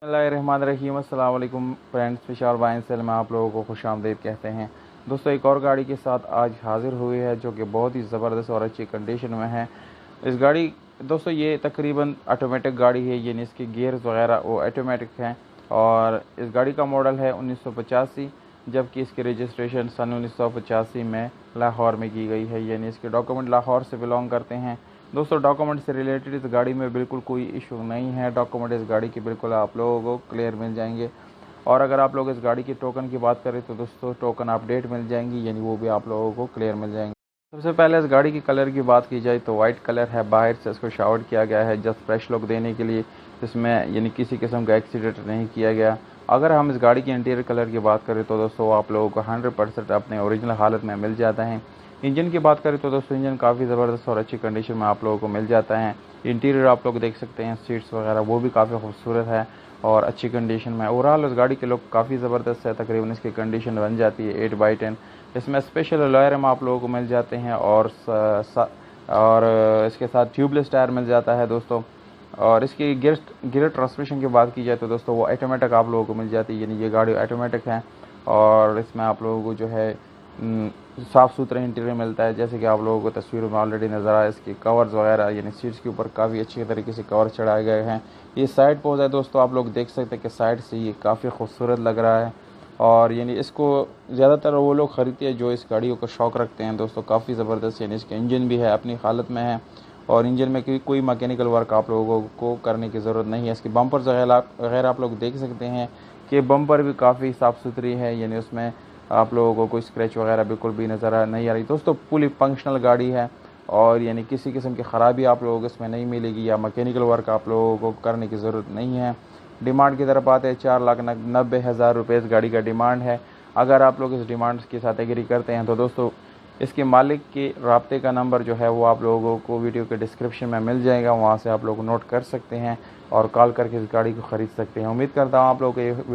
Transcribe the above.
बिस्मिल्लाहिर्रहमानिर्रहीम। अस्सलाम वालेकुम फ्रेंड्स, विशाल बाइन सेल में आप लोगों को खुशामदीद कहते हैं। दोस्तों, एक और गाड़ी के साथ आज हाज़िर हुई है जो कि बहुत ही ज़बरदस्त और अच्छी कंडीशन में है। इस गाड़ी दोस्तों ये तकरीबन ऑटोमेटिक गाड़ी है, यानी इसके गियर्स वगैरह वो ऑटोमेटिक हैं। और इस गाड़ी का मॉडल है 1985, जबकि इसकी रजिस्ट्रेशन सन 1985 में लाहौर में की गई है, यानी इसके डॉक्यूमेंट लाहौर से बिलोंग करते हैं। दोस्तों, डॉक्यूमेंट से रिलेटेड इस गाड़ी में बिल्कुल कोई इशू नहीं है। डॉक्यूमेंट इस गाड़ी की बिल्कुल आप लोगों को क्लियर मिल जाएंगे। और अगर आप लोग इस गाड़ी की टोकन की बात करें तो दोस्तों टोकन अपडेट मिल जाएंगी, यानी वो भी आप लोगों को क्लियर मिल जाएंगे। सबसे पहले इस गाड़ी की कलर की बात की जाए तो वाइट कलर है। बाहर से इसको शावर किया गया है जस्ट फ्रेश लुक देने के लिए। इसमें यानी किसी किस्म का एक्सीडेंट नहीं किया गया। अगर हम इस गाड़ी की इंटीरियर कलर की बात करें तो दोस्तों आप लोगों को 100% अपने ओरिजिनल हालत में मिल जाता है। इंजन की बात करें तो दोस्तों इंजन काफ़ी ज़बरदस्त और अच्छी कंडीशन में आप लोगों को मिल जाता है। इंटीरियर आप लोग देख सकते हैं, सीट्स वगैरह वो भी काफ़ी खूबसूरत है और अच्छी कंडीशन में। ओवरऑल इस गाड़ी के लुक काफ़ी ज़बरदस्त है। तकरीबन इसकी कंडीशन बन जाती है 8/10। इसमें स्पेशल अलॉय रिम आप लोगों को मिल जाते हैं और इसके साथ ट्यूबलेस टायर मिल जाता है दोस्तों। और इसकी गियर ट्रांसमिशन की बात की जाए तो दोस्तों वो ऑटोमेटिक आप लोगों को मिल जाती है, यानी ये गाड़ी ऑटोमेटिक है। और इसमें आप लोगों को जो है साफ़ सुथरा इंटीरियर मिलता है, जैसे कि आप लोगों को तस्वीर में ऑलरेडी नज़र आया। इसके कवर्स वगैरह यानी सीट्स के ऊपर काफ़ी अच्छी तरीके से कवर चढ़ाए गए हैं। ये साइड पोज है दोस्तों, आप लोग देख सकते हैं कि साइड से ये काफ़ी खूबसूरत लग रहा है। और यानी इसको ज़्यादातर वो लोग ख़रीदते हैं जो इस गाड़ियों का शौक़ रखते हैं दोस्तों। काफ़ी ज़बरदस्त यानी इसका इंजन भी है, अपनी हालत में है। और इंजन में कोई मैकेनिकल वर्क आप लोगों को करने की ज़रूरत नहीं है। इसके बम्पर्स वगैरह आप लोग देख सकते हैं कि बम्पर भी काफ़ी साफ़ सुथरी है, यानी उसमें आप लोगों को कोई स्क्रैच वगैरह बिल्कुल भी नज़र नहीं आ रही दोस्तों। फुली फंक्शनल गाड़ी है और यानी किसी किस्म की ख़राबी आप लोगों को इसमें नहीं मिलेगी या मैकेनिकल वर्क आप लोगों को करने की ज़रूरत नहीं है। डिमांड की तरफ आते हैं, 4,90,000 रुपये इस गाड़ी का डिमांड है। अगर आप लोग इस डिमांड के साथ एग्री करते हैं तो दोस्तों इसके मालिक के राब्ते का नंबर जो है वो आप लोगों को वीडियो के डिस्क्रिप्शन में मिल जाएगा, वहाँ से आप लोग नोट कर सकते हैं और कॉल करके इस गाड़ी को ख़रीद सकते हैं। उम्मीद करता हूँ आप लोग